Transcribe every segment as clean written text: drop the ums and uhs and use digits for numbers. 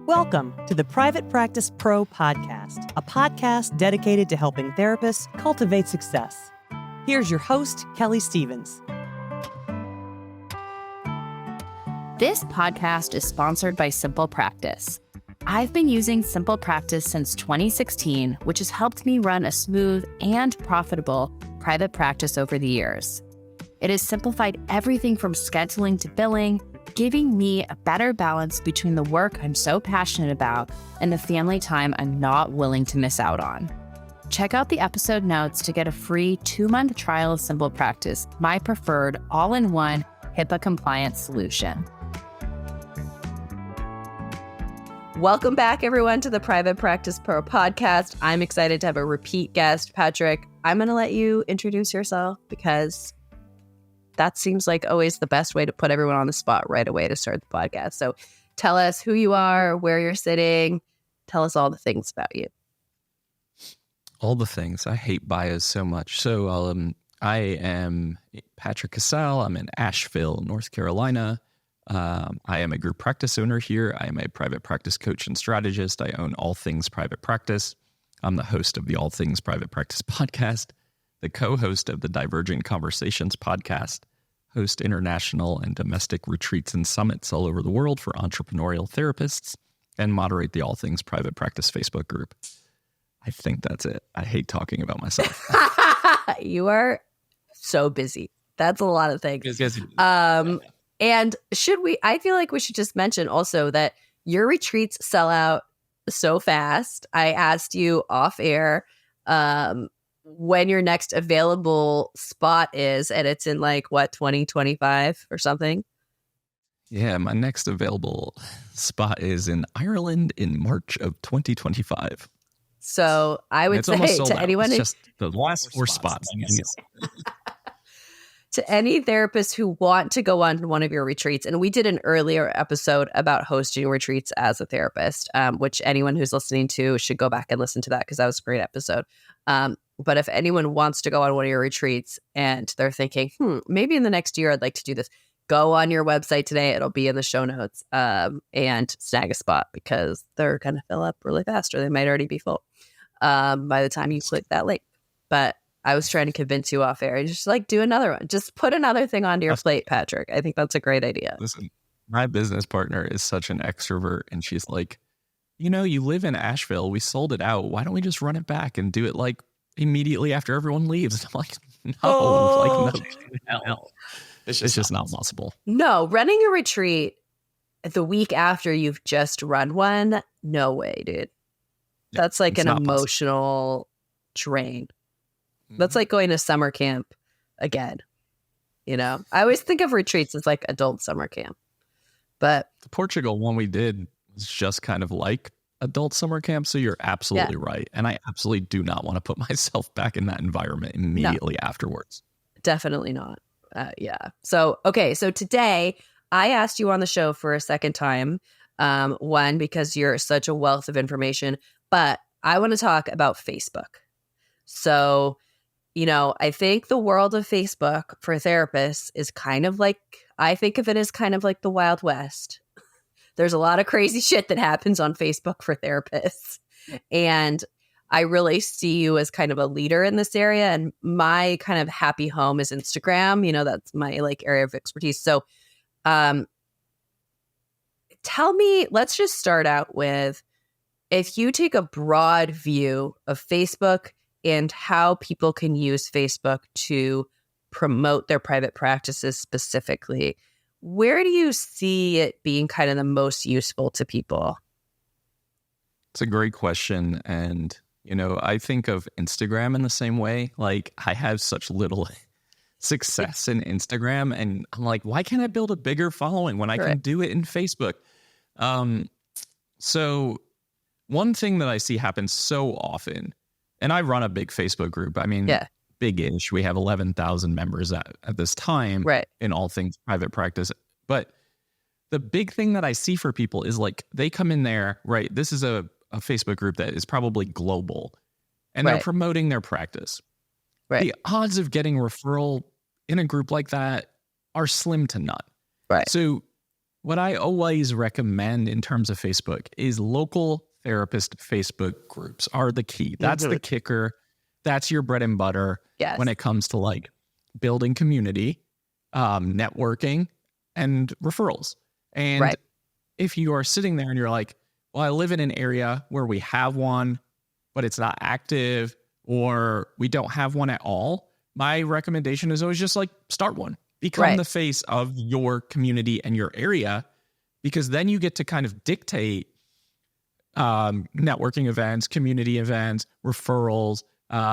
Welcome to the Private Practice Pro podcast, a podcast dedicated to helping therapists cultivate success. Here's your host, Kelley Stevens. This podcast is sponsored by Simple Practice. I've been using Simple Practice since 2016, which has helped me run a smooth and profitable private practice over the years. It has simplified everything from scheduling to billing, giving me a better balance between the work I'm so passionate about and the family time I'm not willing to miss out on. Check out the episode notes to get a free 2-month trial of Simple Practice, my preferred all-in-one HIPAA-compliant solution. Welcome back, everyone, to the Private Practice Pro podcast. I'm excited to have a repeat guest, Patrick. I'm going to let you introduce yourself because that seems like always the best way to put everyone on the spot right away to start the podcast. So tell us who you are, where you're sitting. Tell us all the things about you. All the things. I hate bios so much. So I am Patrick Casale. I'm in Asheville, North Carolina. I am a group practice owner here. I am a private practice coach and strategist. I own All Things Private Practice. I'm the host of the All Things Private Practice podcast, the co-host of the Divergent Conversations podcast, host international and domestic retreats and summits all over the world for entrepreneurial therapists, and moderate the All Things Private Practice Facebook group. I think that's it. I hate talking about myself. You are so busy. That's a lot of things. Yes. And I feel like we should just mention also that your retreats sell out so fast. I asked you off air when your next available spot is, and it's in 2025 or something? Yeah, my next available spot is in Ireland in March of 2025. So I would say to anyone, it's just the last 4 spots. To any therapists who want to go on one of your retreats, and we did an earlier episode about hosting retreats as a therapist, which anyone who's listening to should go back and listen to that because that was a great episode. But if anyone wants to go on one of your retreats and they're thinking, maybe in the next year I'd like to do this, go on your website today. It'll be in the show notes and snag a spot because they're going to fill up really fast or they might already be full by the time you click that link. But I was trying to convince you off air. Just do another one. Just put another thing onto your plate, Patrick. I think that's a great idea. Listen, my business partner is such an extrovert and she's like, you live in Asheville. We sold it out. Why don't we just run it back and do it immediately after everyone leaves? I'm like, no. It's just not possible. No, running a retreat the week after you've just run one, no way, dude. That's an emotional drain. That's like going to summer camp again. I always think of retreats as adult summer camp. But the Portugal one we did was just kind of like adult summer camp. So you're absolutely right. And I absolutely do not want to put myself back in that environment immediately afterwards. Definitely not. So today I asked you on the show for a second time. One, because you're such a wealth of information, but I want to talk about Facebook. So, I think the world of Facebook for therapists is I think of it as kind of like the Wild West. There's a lot of crazy shit that happens on Facebook for therapists. And I really see you as kind of a leader in this area. And my kind of happy home is Instagram. That's my area of expertise. So tell me, let's just start out with, if you take a broad view of Facebook and how people can use Facebook to promote their private practices specifically, where do you see it being kind of the most useful to people? It's a great question. And, I think of Instagram in the same way. I have such little success in Instagram. And I'm like, why can't I build a bigger following when I can do it in Facebook? So one thing that I see happen so often, and I run a big Facebook group. I mean, big-ish. We have 11,000 members at this time in All Things Private Practice. But the big thing that I see for people is they come in there, right? This is a Facebook group that is probably global and they're promoting their practice. The odds of getting referral in a group like that are slim to none. So what I always recommend in terms of Facebook is local therapist Facebook groups are the key. That's the kicker. That's your bread and butter when it comes to like building community, networking, and referrals. And if you are sitting there and you're like, well, I live in an area where we have one, but it's not active, or we don't have one at all, my recommendation is always just like start one. Become the face of your community and your area, because then you get to kind of dictate networking events, community events, referrals.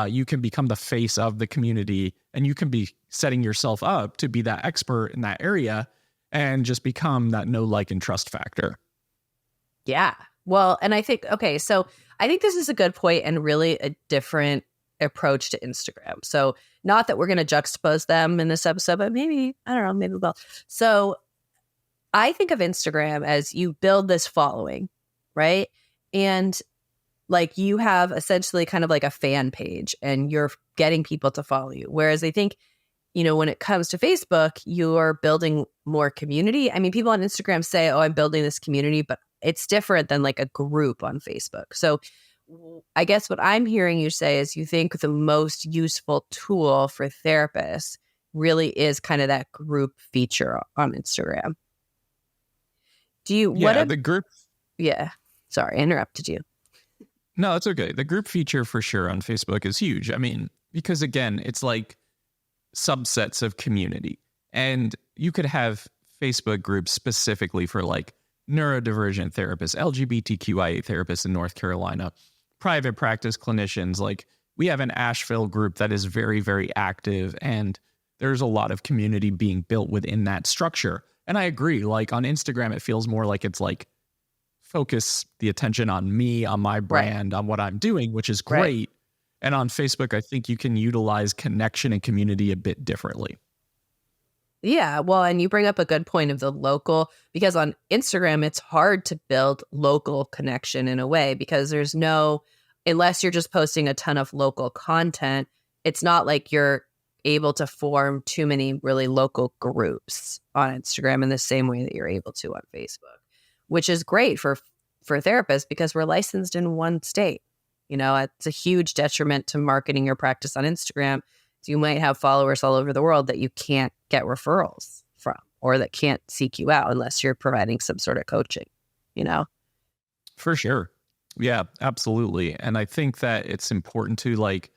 You can become the face of the community, and you can be setting yourself up to be that expert in that area and just become that know, like, and trust factor. Yeah. Well, and I think, okay, so I think this is a good point and really a different approach to Instagram. So not that we're going to juxtapose them in this episode, but maybe, I don't know, maybe we'll. So I think of Instagram as you build this following, right? And like you have essentially kind of like a fan page and you're getting people to follow you. Whereas I think, you know, when it comes to Facebook, you're building more community. I mean, people on Instagram say, oh, I'm building this community, but it's different than like a group on Facebook. So I guess what I'm hearing you say is you think the most useful tool for therapists really is kind of that group feature on Instagram. Do you, the group? Yeah. Sorry, I interrupted you. No, it's okay. The group feature for sure on Facebook is huge. I mean, because again, it's like subsets of community. And you could have Facebook groups specifically for like neurodivergent therapists, LGBTQIA therapists in North Carolina, private practice clinicians. Like we have an Asheville group that is very, very active, and there's a lot of community being built within that structure. And I agree, like on Instagram, it feels more like it's like focus the attention on me, on my brand, on what I'm doing, which is great. And on Facebook, I think you can utilize connection and community a bit differently. Yeah, well, and you bring up a good point of the local, because on Instagram, it's hard to build local connection in a way because there's no, unless you're just posting a ton of local content, it's not like you're able to form too many really local groups on Instagram in the same way that you're able to on Facebook, which is great for therapists because we're licensed in one state. You know, it's a huge detriment to marketing your practice on Instagram. So you might have followers all over the world that you can't get referrals from or that can't seek you out unless you're providing some sort of coaching, you know? For sure. Yeah, absolutely. And I think that it's important to like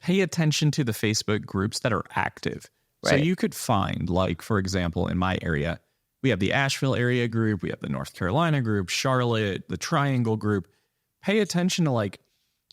pay attention to the Facebook groups that are active. So you could find, like, for example, in my area, we have the Asheville area group, we have the North Carolina group, Charlotte, the Triangle group. Pay attention to like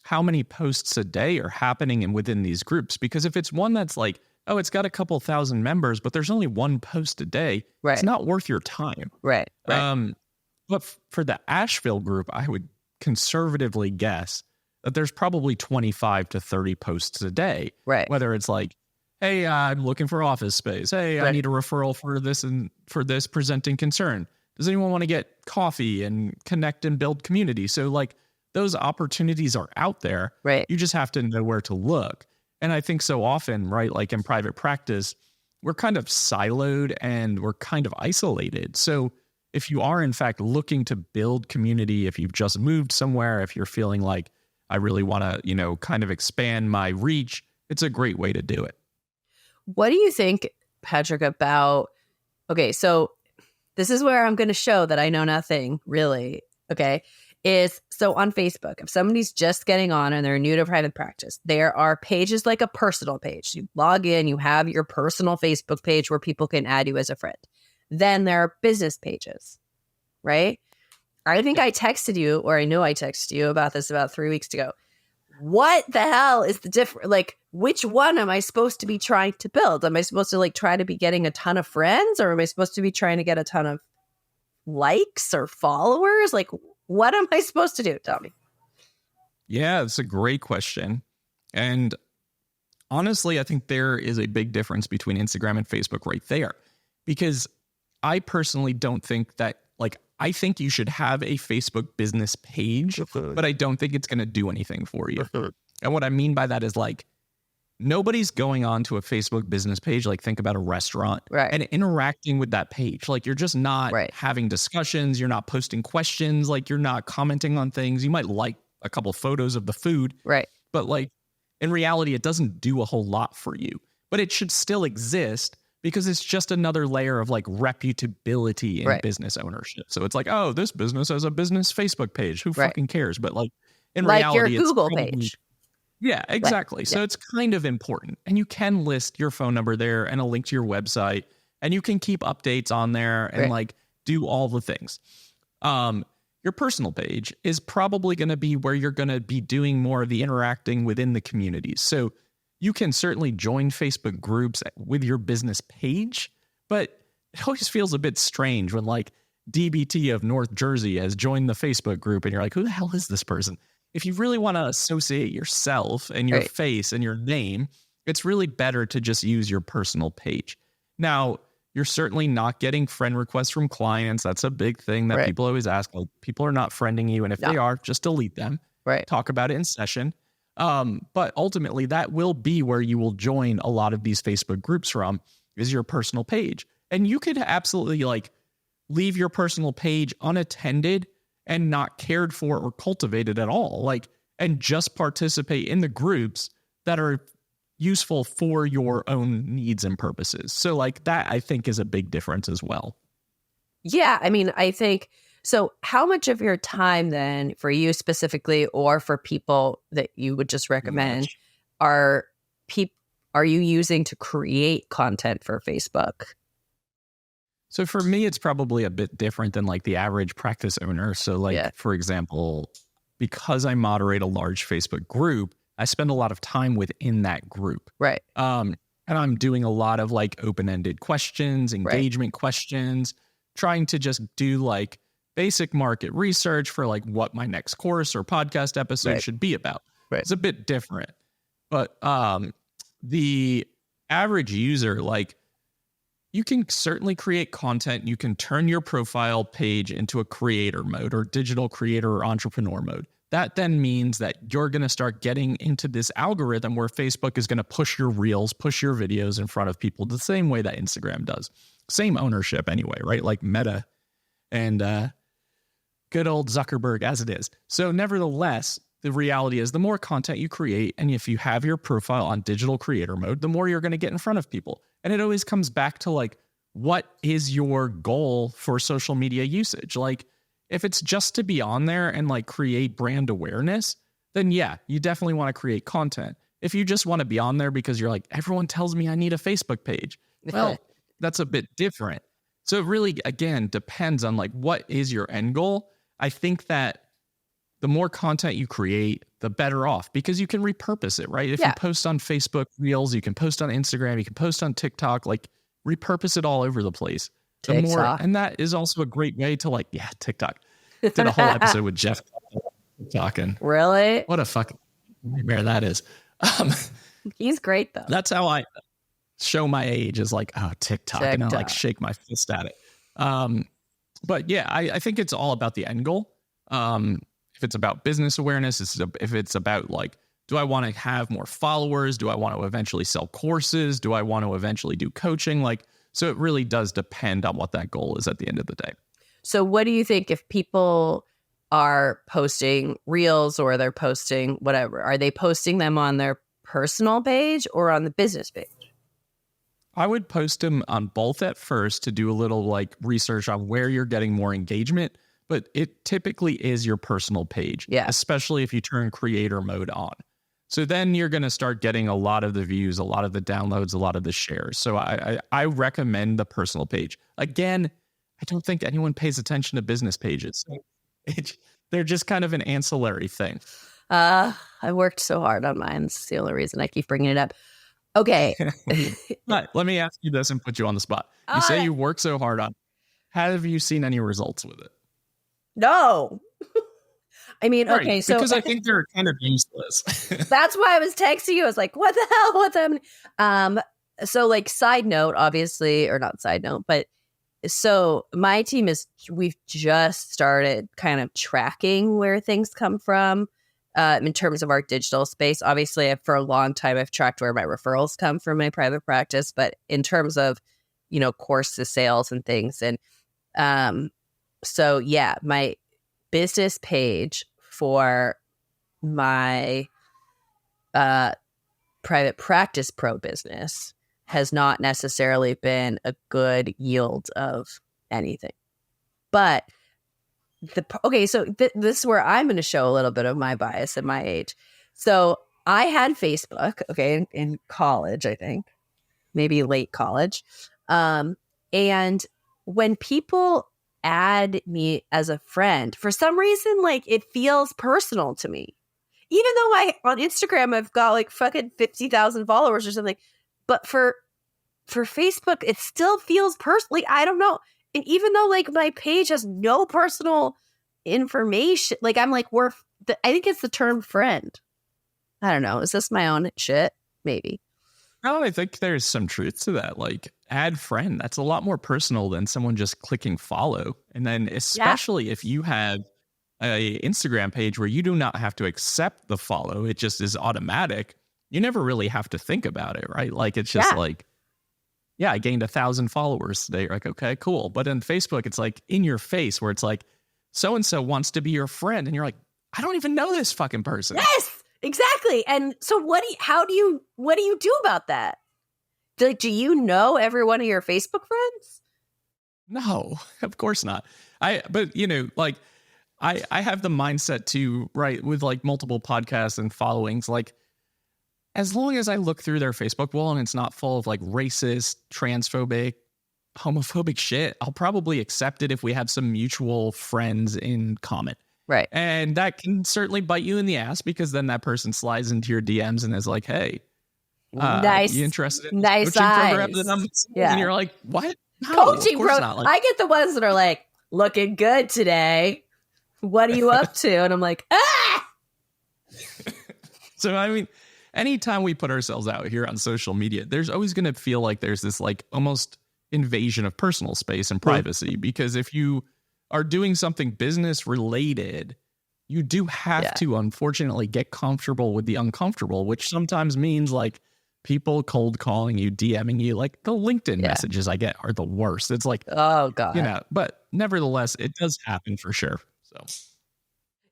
how many posts a day are happening and within these groups. Because if it's one that's like, oh, it's got a couple thousand members, but there's only one post a day, it's not worth your time. Right. But for the Asheville group, I would conservatively guess that there's probably 25 to 30 posts a day. Right. Whether it's like, hey, I'm looking for office space. Hey, I need a referral for this and for this presenting concern. Does anyone want to get coffee and connect and build community? So like those opportunities are out there. Right. You just have to know where to look. And I think so often, right, like in private practice, we're kind of siloed and we're kind of isolated. So if you are in fact looking to build community, if you've just moved somewhere, if you're feeling like I really want to, you know, kind of expand my reach, it's a great way to do it. What do you think, Patrick, about, okay, so this is where I'm going to show that I know nothing really, okay, is so on Facebook, if somebody's just getting on and they're new to private practice, there are pages like a personal page. You log in, you have your personal Facebook page where people can add you as a friend. Then there are business pages, right? I think I texted you, or I know I texted you about this about 3 weeks ago. What the hell is the difference? Like, which one am I supposed to be trying to build? Am I supposed to like try to be getting a ton of friends, or am I supposed to be trying to get a ton of likes or followers? Like, what am I supposed to do? Tell me. Yeah, it's a great question. And honestly, I think there is a big difference between Instagram and Facebook right there. Because I personally don't think that, like, I think you should have a Facebook business page, but I don't think it's going to do anything for you. And what I mean by that is like, nobody's going on to a Facebook business page. Like think about a restaurant and interacting with that page. Like you're just not having discussions. You're not posting questions. Like you're not commenting on things. You might like a couple photos of the food. Right. But like in reality, it doesn't do a whole lot for you. But it should still exist because it's just another layer of like reputability in business ownership. So it's like, oh, this business has a business Facebook page. Who fucking cares? But like in reality, your Google it's probably, page. Yeah, exactly. So it's kind of important. And you can list your phone number there and a link to your website. And you can keep updates on there and like do all the things. Your personal page is probably going to be where you're going to be doing more of the interacting within the communities. So you can certainly join Facebook groups with your business page, but it always feels a bit strange when like DBT of North Jersey has joined the Facebook group and you're like, who the hell is this person? If you really want to associate yourself and your face and your name, it's really better to just use your personal page. Now, you're certainly not getting friend requests from clients. That's a big thing that people always ask. Like, people are not friending you. And if they are, just delete them. Talk about it in session. But ultimately, that will be where you will join a lot of these Facebook groups from, is your personal page. And you could absolutely like leave your personal page unattended and not cared for or cultivated at all. Like, and just participate in the groups that are useful for your own needs and purposes. So like that, I think, is a big difference as well. Yeah. I mean, I think, so how much of your time then for you specifically, or for people that you would just recommend, are you using to create content for Facebook? So for me, it's probably a bit different than like the average practice owner. So like, for example, because I moderate a large Facebook group, I spend a lot of time within that group. And I'm doing a lot of like open-ended questions, engagement questions, trying to just do like basic market research for like what my next course or podcast episode should be about. It's a bit different. But the average user, like, you can certainly create content. You can turn your profile page into a creator mode or digital creator or entrepreneur mode. That then means that you're going to start getting into this algorithm where Facebook is going to push your reels, push your videos in front of people the same way that Instagram does. Same ownership anyway, right? Like Meta and good old Zuckerberg as it is. So nevertheless, the reality is the more content you create, and if you have your profile on digital creator mode, the more you're going to get in front of people. And it always comes back to like, what is your goal for social media usage? Like, if it's just to be on there and like create brand awareness, then yeah, you definitely want to create content. If you just want to be on there because you're like, everyone tells me I need a Facebook page, well, that's a bit different. So it really, again, depends on like, what is your end goal? I think that the more content you create, the better off, because you can repurpose it, right? If you post on Facebook Reels, you can post on Instagram, you can post on TikTok, like repurpose it all over the place. The more, and that is also a great way to like, TikTok. Did a whole episode with Jeff talking. Really? What a fucking nightmare that is. He's great though. That's how I show my age, is like, oh, TikTok. And I like shake my fist at it. But yeah, I think it's all about the end goal. If it's about business awareness, if it's about like, do I want to have more followers? Do I want to eventually sell courses? Do I want to eventually do coaching? Like, so it really does depend on what that goal is at the end of the day. So what do you think if people are posting reels or they're posting whatever, are they posting them on their personal page or on the business page? I would post them on both at first to do a little like research on where you're getting more engagement, but it typically is your personal page, especially if you turn creator mode on. So then you're going to start getting a lot of the views, a lot of the downloads, a lot of the shares. So I recommend the personal page. Again, I don't think anyone pays attention to business pages. They're just kind of an ancillary thing. I worked so hard on mine. It's the only reason I keep bringing it up. Okay. Let me ask you this and put you on the spot. You say you work so hard on it. Have you seen any results with it? No. I mean, right, okay, so because I think they're kind of useless. That's why I was texting you. I was like, what the hell? What's happening? So like side note, obviously, or not side note, but so my team we've just started kind of tracking where things come from. in terms of our digital space. Obviously, for a long time, I've tracked where my referrals come from my private practice, but in terms of, courses, sales and things. And so, yeah, my business page for my private practice pro business has not necessarily been a good yield of anything. But so this is where I'm going to show a little bit of my bias at my age. So I had Facebook, in college, I think, maybe late college. And when people add me as a friend, for some reason, like, it feels personal to me. Even though on Instagram, I've got like fucking 50,000 followers or something. But for Facebook, it still feels personal. Like, I don't know. And even though like my page has no personal information, like, I'm like, I think it's the term friend. I don't know. Is this my own shit? Maybe. No, I think there's some truth to that. Like, add friend, that's a lot more personal than someone just clicking follow. And then especially if you have a Instagram page where you do not have to accept the follow, it just is automatic. You never really have to think about it, right? Like, it's just like, I gained 1,000 followers today. You're like, okay, cool. But in Facebook, it's like in your face where it's like, so-and-so wants to be your friend. And you're like, I don't even know this fucking person. Yes, exactly. And so what do you do about that? Like, do you know every one of your Facebook friends? No, of course not. But I have the mindset too, right, with like multiple podcasts and followings, like, as long as I look through their Facebook wall and it's not full of like racist, transphobic, homophobic shit, I'll probably accept it if we have some mutual friends in common. Right. And that can certainly bite you in the ass, because then that person slides into your DMs and is like, hey, nice, you interested in nice coaching eyes. program that I'm Yeah. And you're like, what? No, coaching of course program. not. Like, I get the ones that are like, looking good today. What are you up to? And I'm like, ah! So, I mean, anytime we put ourselves out here on social media, there's always going to feel like there's this like almost invasion of personal space and privacy, because if you are doing something business related, you do have to, unfortunately, get comfortable with the uncomfortable, which sometimes means like people cold calling you, DMing you. Like, the LinkedIn messages I get are the worst. It's like, oh God, but nevertheless, it does happen for sure. So.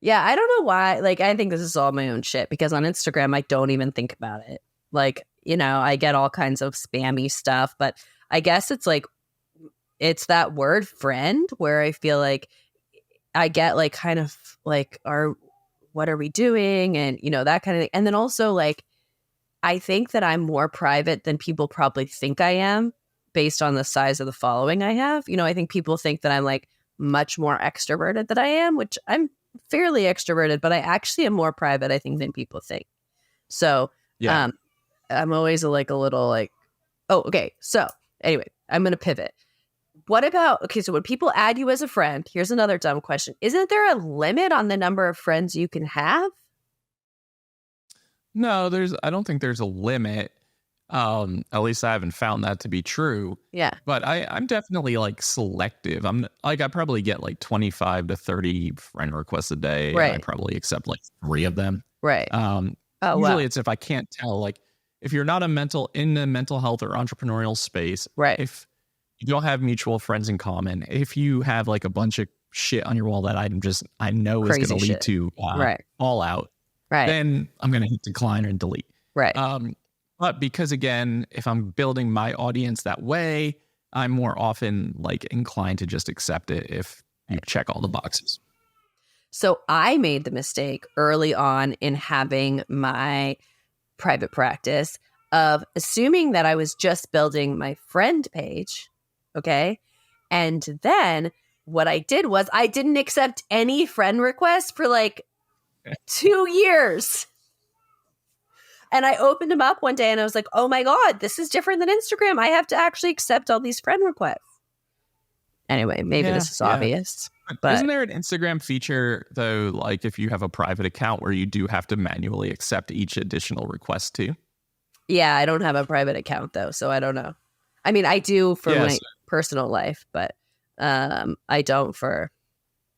Yeah, I don't know why. Like, I think this is all my own shit, because on Instagram, I don't even think about it. Like, I get all kinds of spammy stuff, but I guess it's like, it's that word friend where I feel like I get like kind of like, what are we doing? And, that kind of thing. And then also, like, I think that I'm more private than people probably think I am based on the size of the following I have. I think people think that I'm like much more extroverted than I am, which I'm fairly extroverted, but I actually am more private, I think, than people think. So I'm always like a little like, oh, okay. So anyway, I'm going to pivot. What about, so when people add you as a friend, here's another dumb question. Isn't there a limit on the number of friends you can have? No, I don't think there's a limit. At least I haven't found that to be true. Yeah. But I'm definitely like selective. I'm like, I probably get like 25 to 30 friend requests a day. Right. And I probably accept like 3 of them. Right. Usually it's if I can't tell, like, if you're not in the mental health or entrepreneurial space, right. If you don't have mutual friends in common, if you have like a bunch of shit on your wall that I know Crazy is going to lead shit. to all out, right, then I'm going to hit decline and delete. Right. But because, again, if I'm building my audience that way, I'm more often like inclined to just accept it if you check all the boxes. So I made the mistake early on in having my private practice of assuming that I was just building my friend page. Okay. And then what I did was I didn't accept any friend requests for like 2 years. And I opened them up one day and I was like, oh my God, this is different than Instagram. I have to actually accept all these friend requests. Anyway, maybe this is obvious. But isn't there an Instagram feature, though, like if you have a private account where you do have to manually accept each additional request too? Yeah, I don't have a private account, though, so I don't know. I mean, I do for my personal life, but I don't for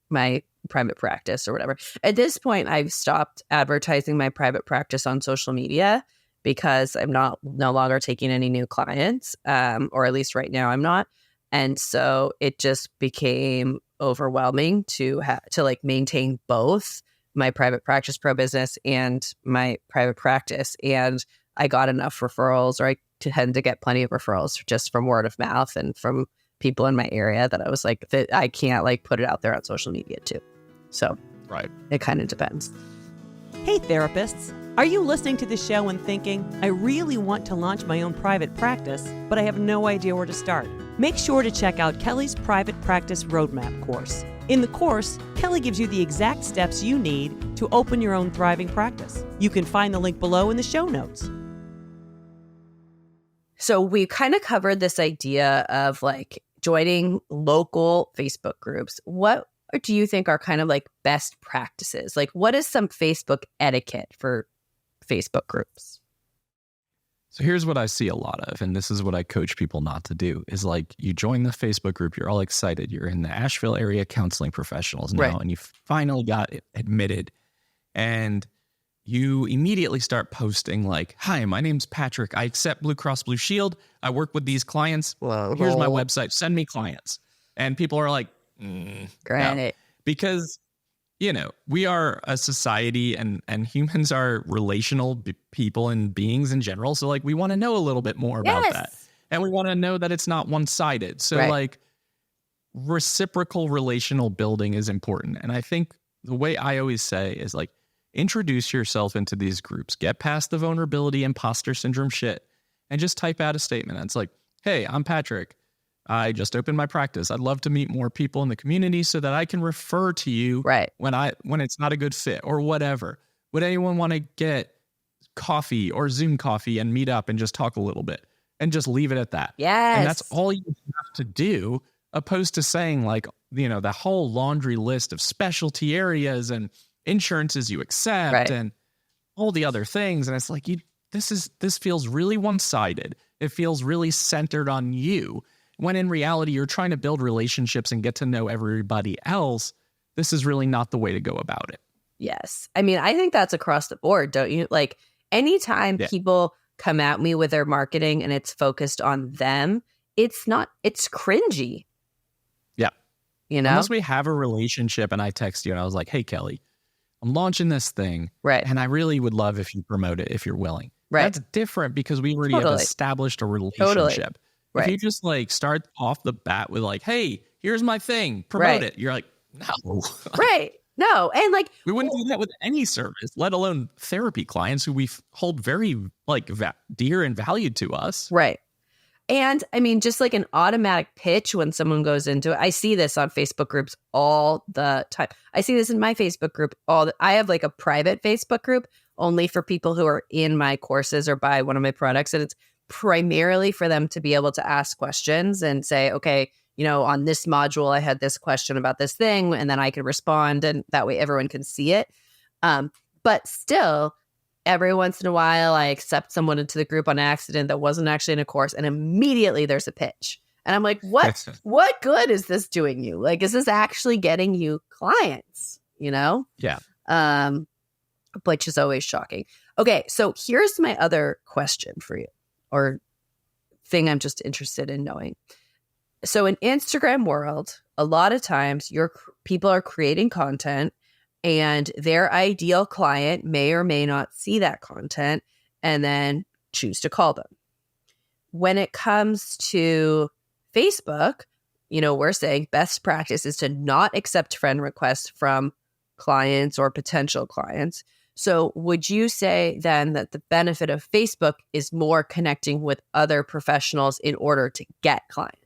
my private practice or whatever. At this point, I've stopped advertising my private practice on social media because I'm no longer taking any new clients, or at least right now I'm not. And so it just became overwhelming to like maintain both my private practice pro business and my private practice. And I got enough referrals, or I tend to get plenty of referrals just from word of mouth and from people in my area, that I was like, that I can't like put it out there on social media too. So Right. it kind of depends. Hey, therapists. Are you listening to this show and thinking, I really want to launch my own private practice, but I have no idea where to start? Make sure to check out Kelley's Private Practice Roadmap course. In the course, Kelley gives you the exact steps you need to open your own thriving practice. You can find the link below in the show notes. So we kind of covered this idea of like joining local Facebook groups. What do you think are kind of like best practices? Like, what is some Facebook etiquette for Facebook groups? So here's what I see a lot of, and this is what I coach people not to do, is like you join the Facebook group, you're all excited, you're in the Asheville area counseling professionals now, Right. and you finally got admitted, and you immediately start posting like, hi, my name's Patrick, I accept Blue Cross Blue Shield, I work with these clients, here's my website, send me clients. And people are like, Granted. no. Because we are a society, and humans are relational people and beings in general. So like we want to know a little bit more about that. And we want to know that it's not one-sided. So like reciprocal relational building is important. And I think the way I always say is like, introduce yourself into these groups, get past the vulnerability, imposter syndrome shit, and just type out a statement. And it's like, hey, I'm Patrick. I just opened my practice. I'd love to meet more people in the community so that I can refer to you when it's not a good fit or whatever. Would anyone want to get coffee or Zoom coffee and meet up and just talk a little bit and just leave it at that? Yes. And that's all you have to do, opposed to saying like, the whole laundry list of specialty areas and insurances you accept and all the other things. And it's like, this feels really one-sided. It feels really centered on you. When in reality, you're trying to build relationships and get to know everybody else. This is really not the way to go about it. Yes. I mean, I think that's across the board, don't you? Like anytime people come at me with their marketing and it's focused on them, it's cringy. Yeah. Unless we have a relationship and I text you and I was like, hey, Kelley, I'm launching this thing. Right. And I really would love if you promote it if you're willing. Right. That's different because we already have established a relationship. Totally. If you just like start off the bat with like, hey, here's my thing, promote it. You're like, no. Right. No. And like, we wouldn't do that with any service, let alone therapy clients who we hold very like dear and valued to us. Right. And I mean, just like an automatic pitch when someone goes into it. I see this on Facebook groups all the time. I see this in my Facebook group. I have like a private Facebook group only for people who are in my courses or buy one of my products. And it's primarily for them to be able to ask questions and say, okay, on this module, I had this question about this thing, and then I could respond, and that way everyone can see it. But still, every once in a while, I accept someone into the group on accident that wasn't actually in a course, and immediately there's a pitch. And I'm like, what good is this doing you? Like, is this actually getting you clients? Yeah. Which is always shocking. Okay, so here's my other question for you, or thing I'm just interested in knowing. So in Instagram world, a lot of times people are creating content and their ideal client may or may not see that content and then choose to call them. When it comes to Facebook, we're saying best practice is to not accept friend requests from clients or potential clients. So would you say then that the benefit of Facebook is more connecting with other professionals in order to get clients?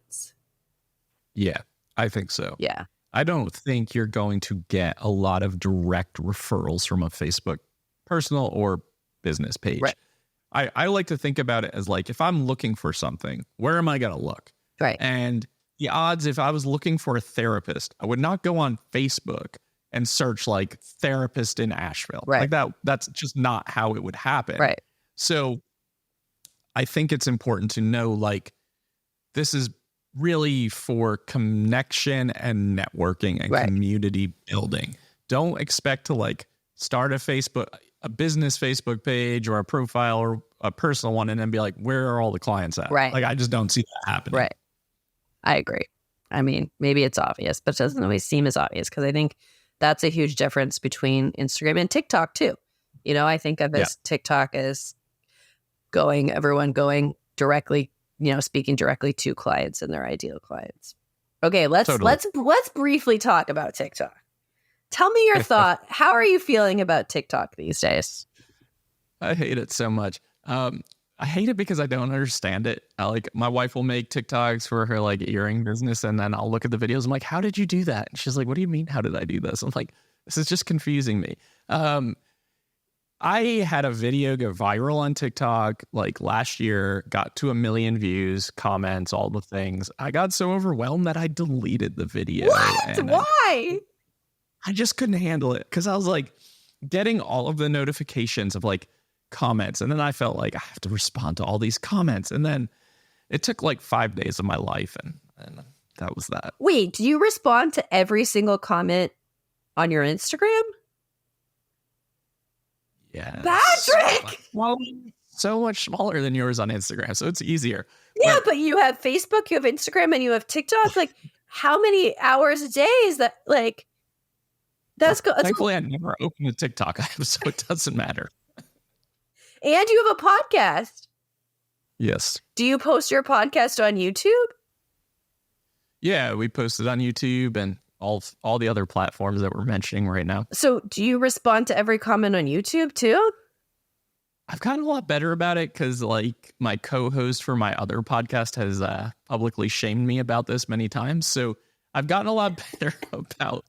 Yeah, I think so. Yeah. I don't think you're going to get a lot of direct referrals from a Facebook personal or business page. Right. I like to think about it as like, if I'm looking for something, where am I going to look? Right. And the odds, if I was looking for a therapist, I would not go on Facebook and search like therapist in Asheville. Right. Like that's just not how it would happen. Right. So I think it's important to know like, this is really for connection and networking and community building. Don't expect to like start a business Facebook page or a profile or a personal one and then be like, where are all the clients at? Right. Like, I just don't see that happening. Right. I agree. I mean, maybe it's obvious, but it doesn't always seem as obvious because I think that's a huge difference between Instagram and TikTok too. You know, I think of as TikTok as everyone going directly, you know, speaking directly to clients and their ideal clients. Okay, let's briefly talk about TikTok. Tell me your thought. How are you feeling about TikTok these days? I hate it so much. I hate it because I don't understand it. My wife will make TikToks for her like earring business, and then I'll look at the videos. I'm like, how did you do that? And she's like, what do you mean? How did I do this? I'm like, this is just confusing me. I had a video go viral on TikTok like last year, got to 1 million views, comments, all the things. I got so overwhelmed that I deleted the video. What? Why? I just couldn't handle it because I was like getting all of the notifications of like comments. And then I felt like I have to respond to all these comments. And then it took like 5 days of my life. And that was that. Wait, do you respond to every single comment on your Instagram? Yeah. Patrick! Well, so much smaller than yours on Instagram. So it's easier. Yeah, but you have Facebook, you have Instagram, and you have TikTok. Like, how many hours a day is that? Like, thankfully, I never opened a TikTok app, so it doesn't matter. And you have a podcast. Yes. Do you post your podcast on YouTube? Yeah, we post it on YouTube and all the other platforms that we're mentioning right now. So do you respond to every comment on YouTube too? I've gotten a lot better about it because like my co-host for my other podcast has publicly shamed me about this many times. So I've gotten a lot better about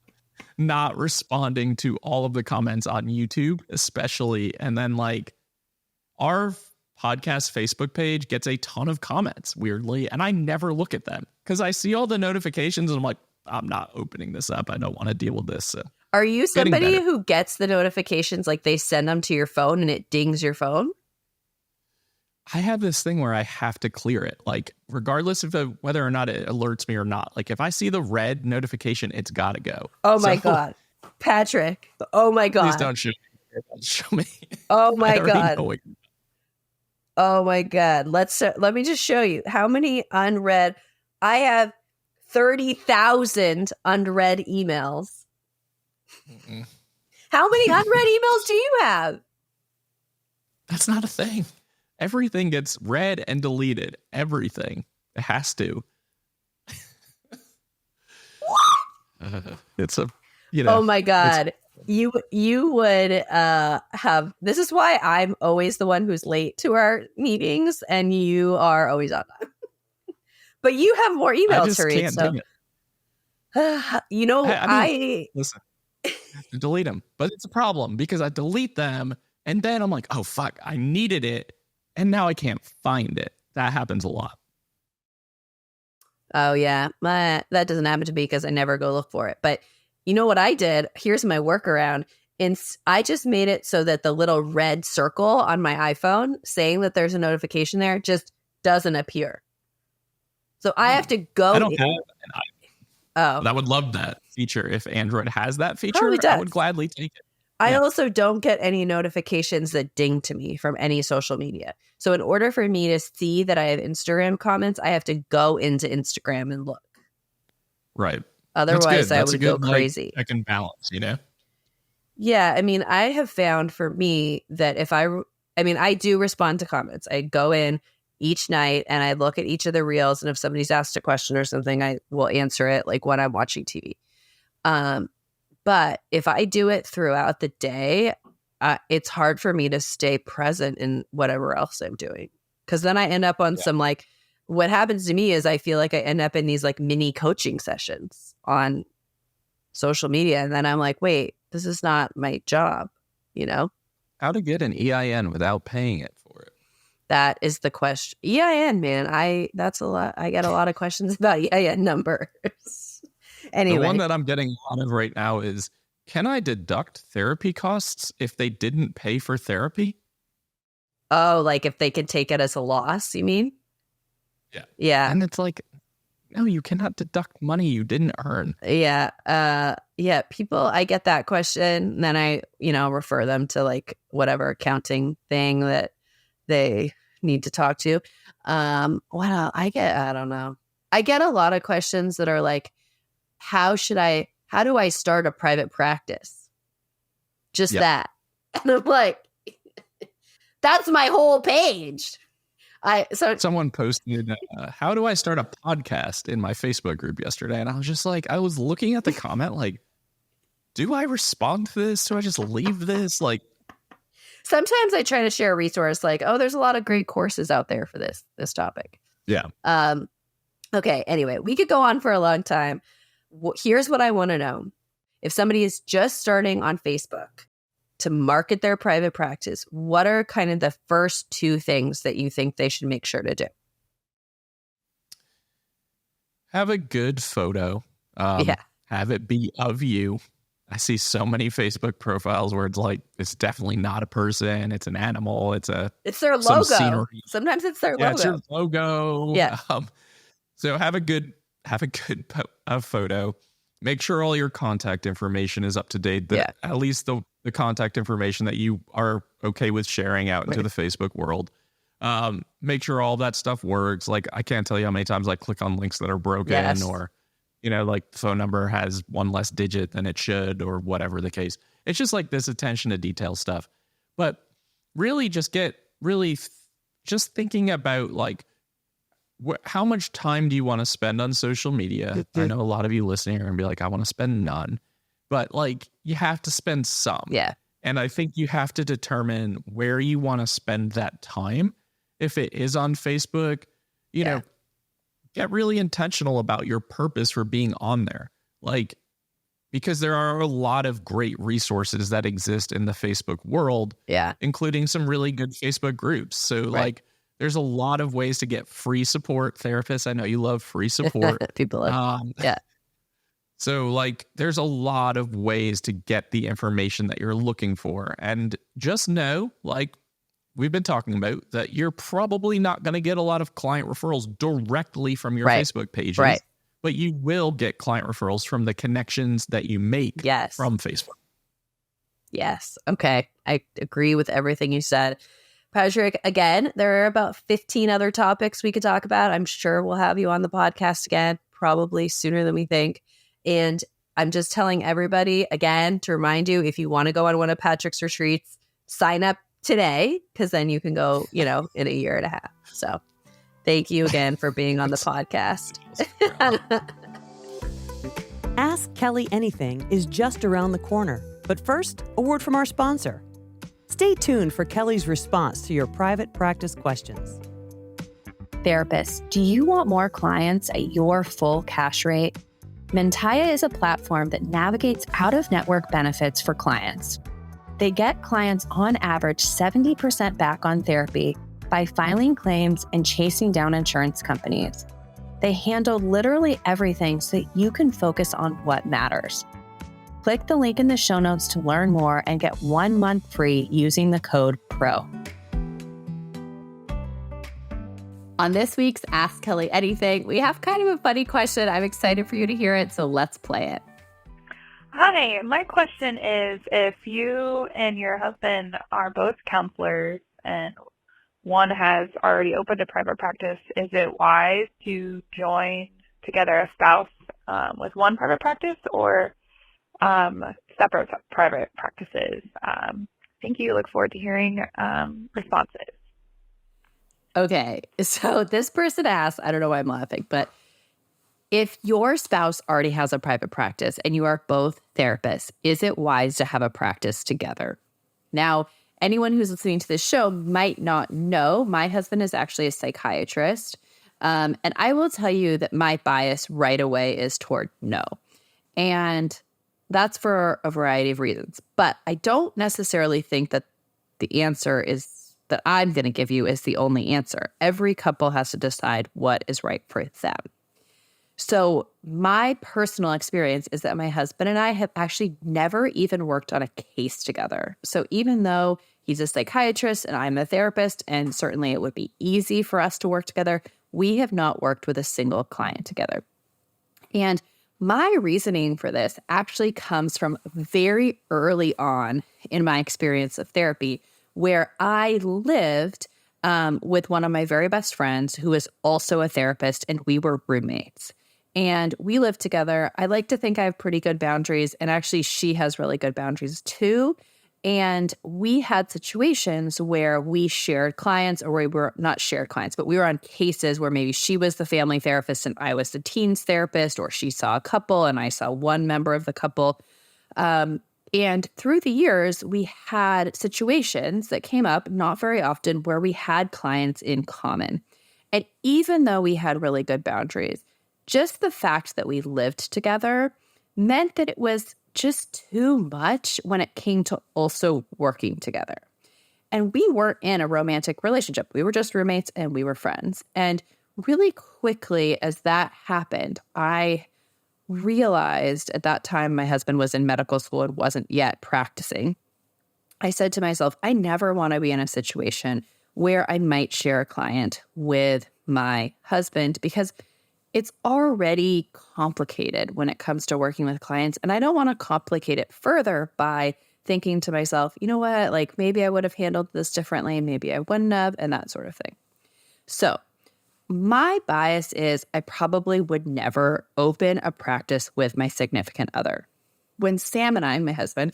not responding to all of the comments on YouTube, especially. And then like our podcast Facebook page gets a ton of comments, weirdly, and I never look at them because I see all the notifications and I'm like, I'm not opening this up. I don't want to deal with this. So are you somebody who gets the notifications, like they send them to your phone and it dings your phone? I have this thing where I have to clear it, like regardless of whether or not it alerts me or not. Like if I see the red notification, it's got to go. Oh my God. Patrick. Oh my God. Please don't show me. Show me. Oh my God. Oh my God. Let me just show you how many unread. I have 30,000 unread emails. Mm-mm. How many unread emails do you have? That's not a thing. Everything gets read and deleted. Everything. It has to. It's a, you know. Oh my God. You would have, this is why I'm always the one who's late to our meetings and you are always on time. But you have more emails to read. So. You know, listen, I have to delete them, but it's a problem because I delete them and then I'm like, oh fuck, I needed it. And now I can't find it. That happens a lot. Oh yeah. That doesn't happen to me because I never go look for it. But you know what I did? Here's my workaround. I just made it so that the little red circle on my iPhone saying that there's a notification there just doesn't appear. So I have to go. I don't have an iPhone. I would love that feature. If Android has that feature, I would gladly take it. I also don't get any notifications that ding to me from any social media. So in order for me to see that I have Instagram comments, I have to go into Instagram and look. Right. Otherwise, I would go crazy. I can balance, you know? Yeah. I mean, I have found for me that I do respond to comments. I go in each night and I look at each of the reels. And if somebody's asked a question or something, I will answer it like when I'm watching TV. But if I do it throughout the day, it's hard for me to stay present in whatever else I'm doing. Because then I end up on some like, what happens to me is I feel like I end up in these like mini coaching sessions on social media. And then I'm like, wait, this is not my job, you know? How to get an EIN without paying it for it? That is the question. EIN, man, that's a lot. I get a lot of questions about EIN numbers. Anyway. The one that I'm getting a lot of right now is, can I deduct therapy costs if they didn't pay for therapy? Oh, like if they could take it as a loss, you mean? Yeah. Yeah. And it's like, no, you cannot deduct money you didn't earn. Yeah. People, I get that question. Then I, refer them to like whatever accounting thing that they need to talk to. What else? I don't know. I get a lot of questions that are like, how do I start a private practice? Just that. And I'm like, that's my whole page. Someone posted, how do I start a podcast in my Facebook group yesterday? And I was just like, I was looking at the comment like, do I respond to this? Do I just leave this? Like, sometimes I try to share a resource like, oh, there's a lot of great courses out there for this topic. Yeah. Okay. Anyway, we could go on for a long time. Here's what I want to know. If somebody is just starting on Facebook to market their private practice, what are kind of the first two things that you think they should make sure to do? Have a good photo. Have it be of you. I see so many Facebook profiles where it's like, it's definitely not a person. It's an animal. It's their logo. Scenery. Sometimes it's their logo. It's your logo. Yeah. So have a good photo. Make sure all your contact information is up to date. At least the contact information that you are okay with sharing out into the Facebook world. Make sure all that stuff works. Like, I can't tell you how many times I click on links that are broken or, like the phone number has one less digit than it should or whatever the case. It's just like this attention to detail stuff. But really just just thinking about like, how much time do you want to spend on social media? I know a lot of you listening are going to be like, I want to spend none. But like, you have to spend some. Yeah. And I think you have to determine where you want to spend that time. If it is on Facebook, get really intentional about your purpose for being on there. Like, because there are a lot of great resources that exist in the Facebook world, including some really good Facebook groups. So like, there's a lot of ways to get free support. Therapists, I know you love free support. People love So like, there's a lot of ways to get the information that you're looking for. And just know, like we've been talking about, that you're probably not going to get a lot of client referrals directly from your Facebook pages. Right. But you will get client referrals from the connections that you make from Facebook. Yes. Okay. I agree with everything you said. Patrick, again, there are about 15 other topics we could talk about. I'm sure we'll have you on the podcast again, probably sooner than we think. And I'm just telling everybody, again, to remind you, if you want to go on one of Patrick's retreats, sign up today, because then you can go, in a year and a half. So thank you again for being on the podcast. Ask Kelley Anything is just around the corner. But first, a word from our sponsor. Stay tuned for Kelley's response to your private practice questions. Therapists, do you want more clients at your full cash rate? Mentaya is a platform that navigates out-of-network benefits for clients. They get clients on average 70% back on therapy by filing claims and chasing down insurance companies. They handle literally everything so that you can focus on what matters. Click the link in the show notes to learn more and get 1 month free using the code PRO. On this week's Ask Kelley Anything, we have kind of a funny question. I'm excited for you to hear it, so let's play it. Hi, my question is, if you and your husband are both counselors and one has already opened a private practice, is it wise to join together a spouse with one private practice or separate private practices? Thank you. Look forward to hearing responses. Okay, so this person asked, I don't know why I'm laughing, but if your spouse already has a private practice and you are both therapists, is it wise to have a practice together? Now, anyone who's listening to this show might not know, my husband is actually a psychiatrist. And I will tell you that my bias right away is toward no. And that's for a variety of reasons. But I don't necessarily think that the answer is that I'm going to give you is the only answer. Every couple has to decide what is right for them. So my personal experience is that my husband and I have actually never even worked on a case together. So even though he's a psychiatrist and I'm a therapist, and certainly it would be easy for us to work together, we have not worked with a single client together. And my reasoning for this actually comes from very early on in my experience of therapy, where I lived with one of my very best friends who is also a therapist, and we were roommates. And we lived together. I like to think I have pretty good boundaries, and actually she has really good boundaries too. And we had situations where we shared clients, or we were not shared clients, but we were on cases where maybe she was the family therapist and I was the teens therapist, or she saw a couple and I saw one member of the couple. And through the years, we had situations that came up, not very often, where we had clients in common. And even though we had really good boundaries, just the fact that we lived together meant that it was just too much when it came to also working together. And we weren't in a romantic relationship. We were just roommates and we were friends. And really quickly as that happened, I realized at that time my husband was in medical school and wasn't yet practicing. I said to myself, I never want to be in a situation where I might share a client with my husband, because it's already complicated when it comes to working with clients. And I don't want to complicate it further by thinking to myself, you know what, like maybe I would have handled this differently, maybe I wouldn't have, and that sort of thing. So my bias is I probably would never open a practice with my significant other. When Sam and I, my husband,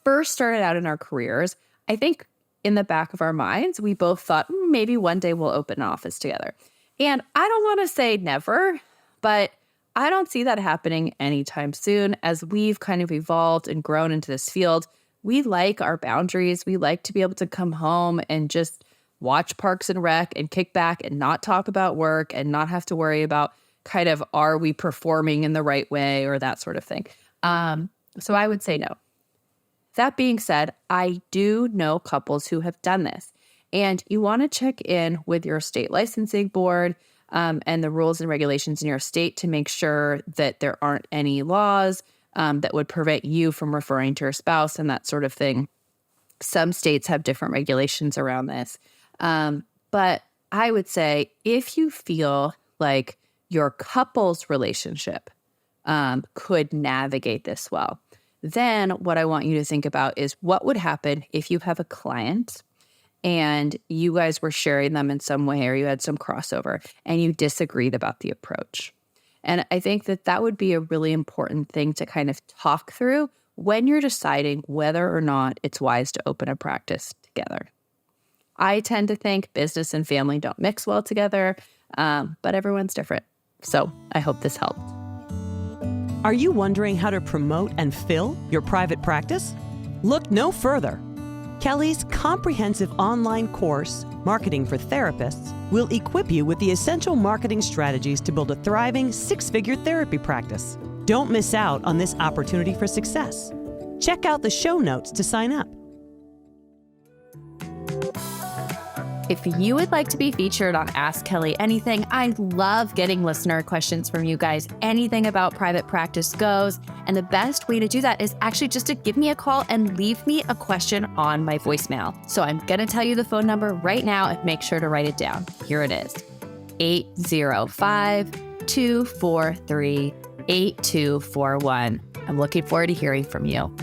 first started out in our careers, I think in the back of our minds, we both thought maybe one day we'll open an office together. And I don't want to say never, but I don't see that happening anytime soon. As we've kind of evolved and grown into this field, we like our boundaries. We like to be able to come home and just watch Parks and Rec and kick back and not talk about work and not have to worry about kind of, are we performing in the right way or that sort of thing. So I would say no. That being said, I do know couples who have done this. And you want to check in with your state licensing board and the rules and regulations in your state to make sure that there aren't any laws that would prevent you from referring to your spouse and that sort of thing. Some states have different regulations around this. But I would say if you feel like your couple's relationship could navigate this well, then what I want you to think about is what would happen if you have a client and you guys were sharing them in some way, or you had some crossover and you disagreed about the approach. And I think that that would be a really important thing to kind of talk through when you're deciding whether or not it's wise to open a practice together. I tend to think business and family don't mix well together, but everyone's different. So I hope this helped. Are you wondering how to promote and fill your private practice? Look no further. Kelley's comprehensive online course, Marketing for Therapists, will equip you with the essential marketing strategies to build a thriving six-figure therapy practice. Don't miss out on this opportunity for success. Check out the show notes to sign up. If you would like to be featured on Ask Kelley Anything, I love getting listener questions from you guys. Anything about private practice goes. And the best way to do that is actually just to give me a call and leave me a question on my voicemail. So I'm going to tell you the phone number right now and make sure to write it down. Here it is, 805-243-8241. I'm looking forward to hearing from you.